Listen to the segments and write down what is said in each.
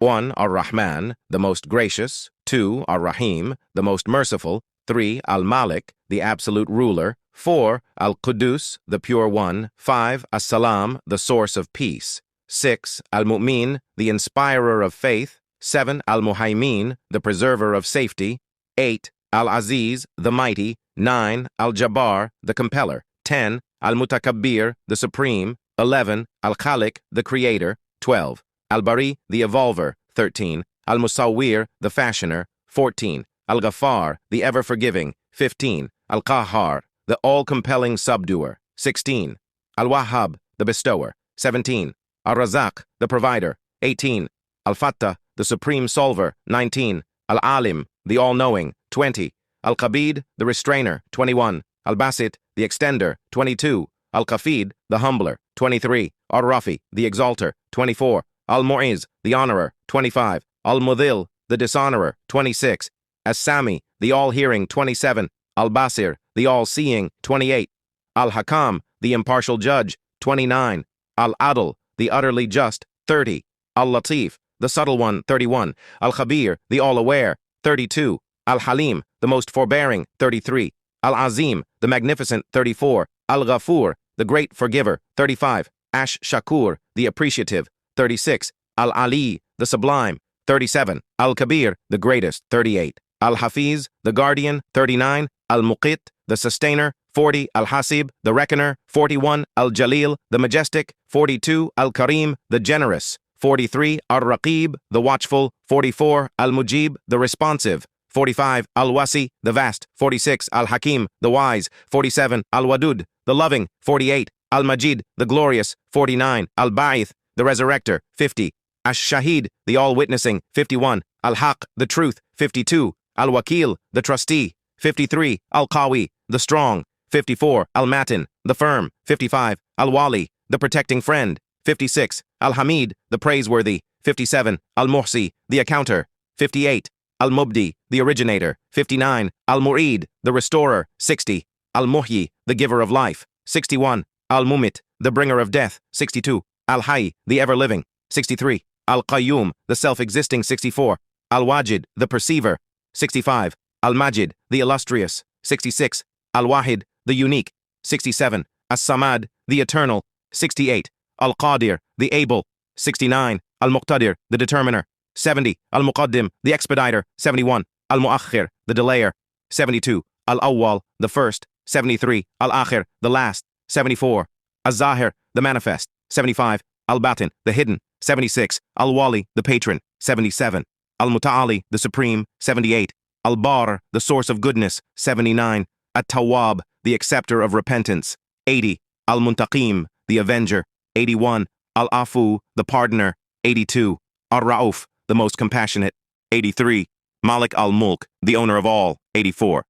1. Ar-Rahman, the most gracious. 2. Ar-Rahim, the most merciful. 3. Al-Malik, the absolute ruler. 4. Al-Quddus, the pure one. 5. As-Salam, the source of peace. 6. Al-Mu'min, the inspirer of faith. 7. Al-Muhaymin, the preserver of safety. 8. Al-Aziz, the mighty. 9. Al-Jabbar, the compeller. 10. Al-Mutakabbir, the supreme. 11. Al-Khaliq, the creator. 12. Al-Bari, the evolver. 13. Al-Musawwir, the fashioner. 14. Al-Ghaffar, the ever-forgiving. 15. Al-Qahhar, the all-compelling subduer. 16. Al-Wahhab, the bestower. 17. Ar-Razzaq, the provider. 18. Al-Fattah, the supreme solver. 19. Al-Alim, the all-knowing. 20. Al-Qabid, the restrainer. 21. Al-Basit, the extender. 22. Al-Khafid, the humbler. 23. Ar-Rafi, the exalter. 24. Al-Mu'izz, the honorer. 25. Al-Mudhill, the dishonorer. 26. As-Sami, the all-hearing. 27. Al-Basir, the all-seeing. 28. Al-Hakam, the impartial judge. 29. Al-Adl, the utterly just. 30. Al-Latif, the subtle one. 31. Al-Khabir, the all-aware. 32. Al-Halim, the most forbearing. 33. Al-Azim, the magnificent. 34. Al-Ghaffar, the great forgiver. 35. Ash-Shakur, the appreciative. 36. Al-Ali, the sublime. 37. Al-Kabir, the greatest. 38. Al-Hafiz, the guardian. 39. Al-Muqit, the sustainer. 40. Al-Hasib, the reckoner. 41. Al-Jalil, the majestic. 42. Al-Karim, the generous. 43. Ar-Raqib, the watchful. 44. Al-Mujib, the responsive. 45. Al-Wasi, the vast. 46. Al-Hakim, the wise. 47. Al-Wadud, the loving. 48. Al-Majid, the glorious. 49. Al-Ba'ith, the resurrector. 50. Ash-Shahid, the all-witnessing. 51. Al-Haq, the truth. 52. Al-Wakil, the trustee. 53. Al-Qawi, the strong. 54. Al-Matin, the firm. 55. Al-Wali, the protecting friend. 56. Al-Hamid, the praiseworthy. 57. Al-Muhsi, the accounter. 58. Al-Mubdi, the originator. 59. Al-Mu'id, the restorer. 60. Al-Muhyi, the giver of life. 61. Al-Mumit, the bringer of death. 62. Al-Hayy, the ever-living. 63. Al-Qayyum, the self-existing. 64. Al-Wajid, the perceiver. 65. Al-Majid, the illustrious. 66. Al-Wahid, the unique. 67. As-Samad, the eternal. 68. Al-Qadir, the able. 69. Al-Muqtadir, the determiner. 70. Al-Muqaddim, the expediter. 71. Al-Mu'akhir, the delayer. 72. Al-Awwal, the first. 73. Al-Akhir, the last. 74. Al-Zahir, the manifest. 75. Al-Batin, the hidden. 76. Al-Wali, the patron. 77. Al-Muta'ali, the supreme. 78. Al-Bar, the source of goodness. 79. At-Tawwab, the acceptor of repentance. 80. Al-Muntaqim, the avenger. 81. Al-Afu, the pardoner. 82. Ar-Rauf, the most compassionate. 83. Malik al-Mulk, the owner of all. 84.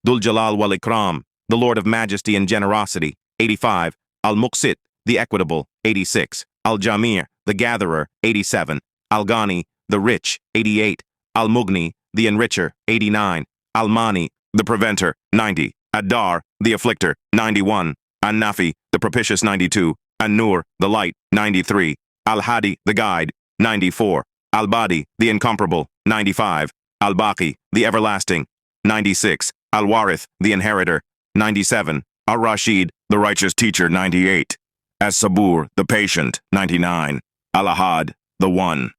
Dhul Jalal wal Ikram, the Lord of majesty and generosity. 85. Al-Muqsit, the equitable. 86. Al-Jamir, the gatherer. 87. Al-Ghani, the rich. 88. Al-Mughni, the enricher. 89. Al-Mani, the preventer. 90. Ad-Dar, the afflictor. 91. An-Nafi, the propitious. 92. An-Nur, the light. 93. Al-Hadi, the guide. 94. Al-Badi, the incomparable. 95. Al-Baqi, the everlasting. 96. Al-Warith, the inheritor. 97. Ar-Rashid, the righteous teacher. 98. As-Sabur, the patient. 99. Al-Ahad, the one.